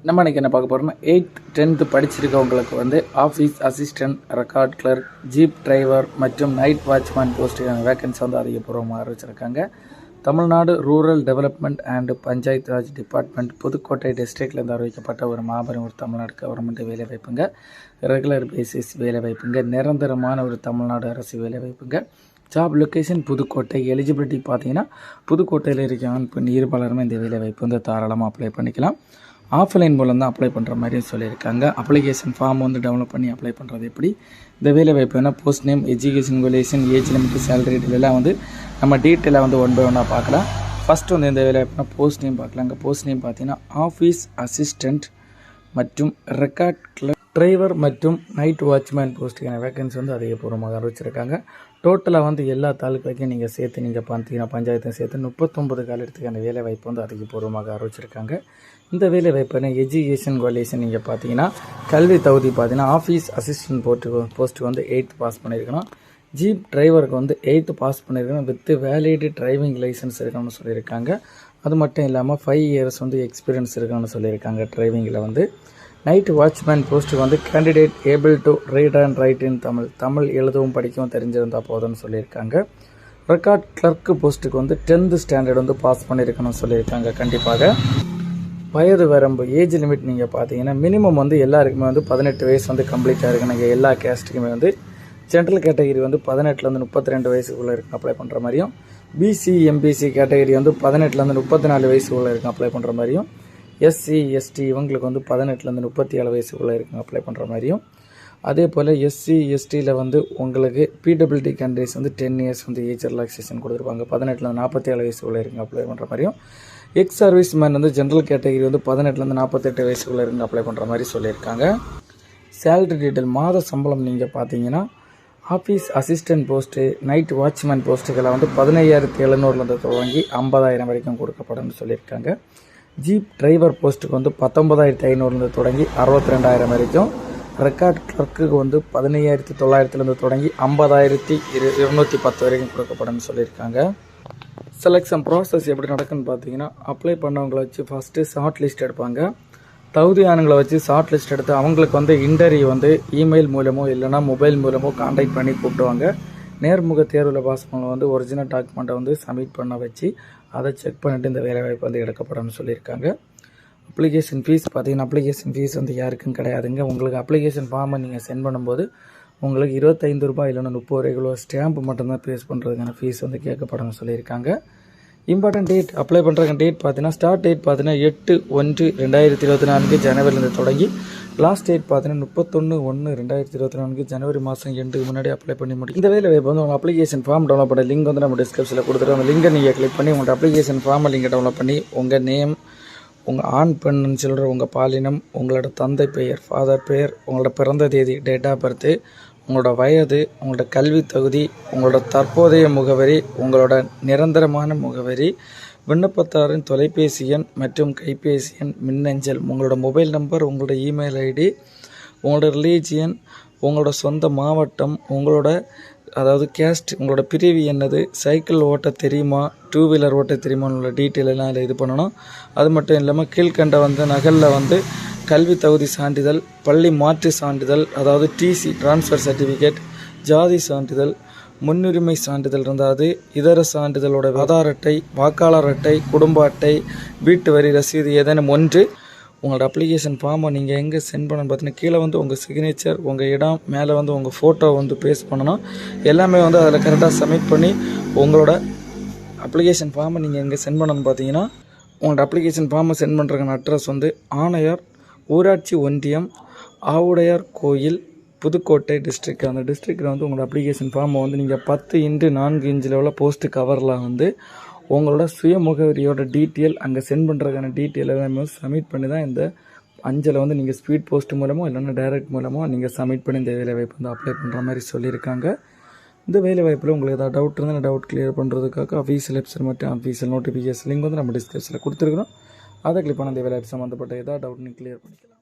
நம்ம இன்றைக்கி என்ன பார்க்க போகிறோம்னா 8th 10th படிச்சிருக்கவங்களுக்கு வந்து office assistant, record clerk, jeep driver மற்றும் நைட் வாட்ச்மேன் போஸ்ட்டுக்கான வேகன்சி வந்து அதிகபூர்வமாக அறிவிச்சிருக்காங்க. Tamil Nadu rural development and Panchayat Raj department Pudukkottai டிஸ்ட்ரிக்ட்லேருந்து அறிவிக்கப்பட்ட ஒரு மாபெரும் ஒரு தமிழ்நாடு கவர்மெண்ட் வேலைவாய்ப்புங்க. ரெகுலர் பேசிஸ் வேலைவாய்ப்புங்க. நிரந்தரமான ஒரு தமிழ்நாடு அரசு வேலைவாய்ப்புங்க. Job location Pudukkottai. எலிஜிபிலிட்டி பார்த்தீங்கன்னா புதுக்கோட்டையில் இருக்க ஆண் பெண் இருபாலருமே இந்த வேலைவாய்ப்பு வந்து தாராளமாக அப்ளை பண்ணிக்கலாம். ஆஃப்லைன் மூலம் தான் அப்ளை பண்ணுற மாதிரி சொல்லியிருக்காங்க. அப்ளிகேஷன் ஃபார்ம் வந்து டெவலப் பண்ணி அப்ளை பண்ணுறது எப்படி, இந்த வேலைவாய்ப்பு என்ன, post name, education qualification, age limit, salary இதெல்லாம் வந்து நம்ம டீட்டெயிலாக வந்து ஒன் பை ஒன்னாக பார்க்கலாம். ஃபஸ்ட்டு வந்து இந்த வேலைவாய்ப்புனா போஸ்ட் நேம் பார்க்கலாம். அங்கே போஸ்ட் நேம் பார்த்தீங்கன்னா ஆஃபீஸ் அசிஸ்டண்ட் மற்றும் ரெக்கார்ட் கிளர்க், டிரைவர் மற்றும் நைட் வாட்ச்மேன் போஸ்ட்டுக்கான வேகன்சி வந்து அதிகபூர்வமாக அறிவிச்சிருக்காங்க. டோட்டலாக வந்து எல்லா தாலுக்காக்கையும் நீங்கள் சேர்த்து நீங்கள் பார்த்தீங்கன்னா பஞ்சாயத்தையும் சேர்த்து 39 காலத்துக்கான வேலைவாய்ப்பு வந்து அதிகபூர்வமாக அறிவிச்சிருக்காங்க. இந்த வேலைவாய்ப்பு எஜுகேஷன் குவாலிஃபிகேஷன் நீங்கள் பார்த்தீங்கன்னா கல்வி தகுதி பார்த்தீங்கன்னா ஆஃபீஸ் அசிஸ்டன்ட் போஸ்ட்டுக்கு வந்து 8th பாஸ் பண்ணியிருக்கணும். ஜீப் டிரைவருக்கு வந்து 8th பாஸ் பண்ணியிருக்கணும் வித் வேலிட் டிரைவிங் லைசன்ஸ் இருக்கணும்னு சொல்லியிருக்காங்க. அது மட்டும் இல்லாமல் 5 years வந்து எக்ஸ்பீரியன்ஸ் இருக்கணும்னு சொல்லியிருக்காங்க டிரைவிங்கில் வந்து. நைட் வாட்ச்மேன் போஸ்ட்டுக்கு வந்து candidate able to read and write in Tamil எழுதவும் படிக்கவும் தெரிஞ்சிருந்தால் போதும்னு சொல்லியிருக்காங்க. ரெக்கார்ட் கிளர்க்கு போஸ்ட்டுக்கு வந்து 10th ஸ்டாண்டர்ட் வந்து பாஸ் பண்ணியிருக்கணும்னு சொல்லியிருக்காங்க. கண்டிப்பாக வயது வரம்பு ஏஜ் லிமிட் நீங்கள் பார்த்தீங்கன்னா மினிமம் வந்து எல்லாருக்குமே வந்து 18 வயசு வந்து கம்ப்ளீட்டாக இருக்குங்க. எல்லா கேஸ்ட்டுக்குமே வந்து ஜென்ரல் கேட்டகரி வந்து 18லேருந்து 32 வயசுக்குள்ளே இருக்கும் அப்ளை பண்ணுற மாதிரியும், பிசி எம்பிசி கேட்டகரி வந்து 18லேருந்து 34 வயசுக்குள்ளே இருக்கும் அப்ளை பண்ணுற மாதிரியும், எஸ்சி எஸ்டி இவங்களுக்கு வந்து 18லேருந்து 37 வயசுக்குள்ளே இருக்குங்க அப்ளை பண்ணுற மாதிரியும், அதே போல் எஸ்சி எஸ்டியில் வந்து உங்களுக்கு பிடபிள்யூடி கேண்டிடேட்ஸ் வந்து 10 years வந்து ஏஜ் ரிலாக்ஸேஷன் கொடுத்துருப்பாங்க. 18லேருந்து 47 வயசுக்குள்ளே இருக்குங்க அப்ளை பண்ணுற மாதிரியும், எக்ஸ் சர்வீஸ் மேன் வந்து ஜென்ரல் கேட்டகரி வந்து 18லேருந்து 48 வயசுக்குள்ளே இருக்குங்க அப்ளை பண்ணுற மாதிரி சொல்லியிருக்காங்க. சேலரி டீட்டெயில் மாத சம்பளம் நீங்கள் பார்த்தீங்கன்னா office assistant post, night watchman போஸ்ட்டுக்கெல்லாம் வந்து 15,700 தொடங்கி 50,000 வரைக்கும் கொடுக்கப்படும் சொல்லியிருக்காங்க. ஜீப் டிரைவர் போஸ்ட்டுக்கு வந்து 19,500 தொடங்கி 62,000 வரைக்கும், ரெக்கார்ட் கிளர்க்குக்கு வந்து 15,900 தொடங்கி 50,210 வரைக்கும் கொடுக்கப்படும் சொல்லியிருக்காங்க. செலெக்ஷன் ப்ராசஸ் எப்படி நடக்குன்னு பார்த்தீங்கன்னா அப்ளை பண்ணவங்களை வச்சு ஃபஸ்ட்டு ஷார்ட் லிஸ்ட் எடுப்பாங்க. தகுதியானங்களை வச்சு ஷார்ட் லிஸ்ட் எடுத்து அவங்களுக்கு வந்து இன்டர்வியூ வந்து இமெயில் மூலமோ இல்லைனா மொபைல் மூலமோ கான்டாக்ட் பண்ணி கூப்பிடுவாங்க. நேர்முக தேர்வில் பாஸ் பண்ண வந்து ஒரிஜினல் டாக்குமெண்ட்டை வந்து சப்மிட் பண்ண வச்சு அதை செக் பண்ணிவிட்டு இந்த வேலைவாய்ப்பு வந்து எடுக்கப்படணும்னு சொல்லியிருக்காங்க. அப்ளிகேஷன் ஃபீஸ் பார்த்தீங்கன்னா அப்ளிகேஷன் ஃபீஸ் வந்து யாருக்கும் கிடையாதுங்க. உங்களுக்கு அப்ளிகேஷன் ஃபார்மை நீங்கள் சென்ட் பண்ணும்போது உங்களுக்கு 25 ரூபாய் இல்லைன்னா 30 ரூபாய்க்குள்ள ஸ்டாம்ப் மட்டும்தான் பேஸ் பண்ணுறதுக்கான ஃபீஸ் வந்து கேட்கப்படணும்னு சொல்லியிருக்காங்க. இம்பார்ட்டன்ட் டேட் அப்ளை பண்ணுறதுக்கு டேட் பார்த்தீங்கன்னா ஸ்டார்ட் டேட் பார்த்தீங்கன்னா 8/1/2024 ஜனவரிலேருந்து தொடங்கி லாஸ்ட் டேட் பார்த்தீங்கன்னா 31/1/2024 ஜனவரி மாதம் எண்டுக்கு முன்னாடி அப்ளை பண்ணி முடியும். இந்த வேலைவாய்ப்பு வந்து உங்கள் அப்ளிகேஷன் ஃபார்ம் டவுன்லோட் பண்ண லிங்க் வந்து நம்ம டிஸ்கிரிப்ஷனில் கொடுத்துருவோம். அந்த லிங்கை நீங்கள் கிளிக் பண்ணி உங்களோட அப்ளிகேஷன் ஃபார்மை லிங்கை டவுன்லோட் பண்ணி உங்கள் நேம், உங்கள் ஆண் பெண்ணுன்னு சொல்கிற உங்கள் பாலினம், உங்களோட தந்தை பெயர் ஃபாதர் பெயர், உங்களோட பிறந்த தேதி டேட் ஆஃப் பர்த்து, உங்களோட வயது, உங்களோட கல்வி தகுதி, உங்களோட தற்போதைய முகவரி, உங்களோட நிரந்தரமான முகவரி, விண்ணப்பத்தாரின் தொலைபேசி எண் மற்றும் கைபேசி எண், மின்னஞ்சல், உங்களோட மொபைல் நம்பர், உங்களோட இமெயில் ஐடி, உங்களோட ரிலீஜியன், உங்களோட சொந்த மாவட்டம், உங்களோட அதாவது கேஸ்ட், உங்களோட பிரிவு என்னது, சைக்கிள் ஓட்ட தெரியுமா, 2 வீலர் ஓட்ட தெரியுமான்னு உள்ள டீட்டெயில் எல்லாம் அதில் இது பண்ணணும். அது மட்டும் இல்லாமல் கீழ்கண்ட வந்து நகலில் வந்து கல்வி தகுதி சான்றிதழ், பள்ளி மாற்று சான்றிதழ் அதாவது டிசி ட்ரான்ஸ்ஃபர் சர்டிஃபிகேட், ஜாதி சான்றிதழ், முன்னுரிமை சான்றிதழ் இருந்தால் இதர சான்றிதழோட ஆதார் அட்டை, வாக்காளர் அட்டை, குடும்ப அட்டை, வீட்டு வரி ரசீது ஏதேனும் ஒன்று. உங்களோட அப்ளிகேஷன் ஃபார்மை நீங்கள் எங்கே சென்ட் பண்ணணும்னு பார்த்தீங்கன்னா கீழே வந்து உங்கள் சிக்னேச்சர், உங்கள் இடம், மேலே வந்து உங்கள் ஃபோட்டோ வந்து பேஸ்ட் பண்ணணும். எல்லாமே வந்து அதில் கரெக்டாக சப்மிட் பண்ணி உங்களோட அப்ளிகேஷன் ஃபார்மை நீங்கள் எங்கே சென்ட் பண்ணணும்னு பார்த்தீங்கன்னா உங்களோட அப்ளிகேஷன் ஃபார்மை சென்ட் பண்ணுறதுக்கான அட்ரஸ் வந்து ஆணையர், ஊராட்சி ஒன்றியம், ஆவுடையார் கோயில், புதுக்கோட்டை டிஸ்ட்ரிக்ட். அந்த டிஸ்ட்ரிக்டில் வந்து உங்களோட அப்ளிகேஷன் ஃபார்மை வந்து நீங்கள் 10x4 இன்ச் உள்ள போஸ்ட்டு கவரில் வந்து உங்களோட சுய முகவரியோட டீட்டெயில் அங்கே சென்ட் பண்ணுறதுக்கான டீட்டெயில் எல்லாமே சப்மிட் பண்ணி தான் இந்த அஞ்சலை வந்து நீங்கள் ஸ்பீட் போஸ்ட் மூலமோ இல்லைன்னா டைரக்ட் மூலமோ நீங்கள் சப்மிட் பண்ணி இந்த வேலைவாய்ப்பு வந்து அப்ளை பண்ணுற மாதிரி சொல்லியிருக்காங்க. இந்த வேலைவாய்ப்பில் உங்களுக்கு ஏதாவது டவுட் இருந்தால் டவுட் கிளியர் பண்ணுறதுக்காக அஃபீஷியல் வெப்சைட் மற்றும் அஃபீஷியல் நோட்டிஃபிகேஷன் லிங்க் வந்து நம்ம டிஸ்கிரிப்ஷனில் கொடுத்துருக்குறோம். அதை கிளிக் பண்ண இந்த வேலைவாய்ப்பு சம்மந்தப்பட்ட ஏதாவது டவுட் நீங்கள் கிளியர் பண்ணிக்கலாம்.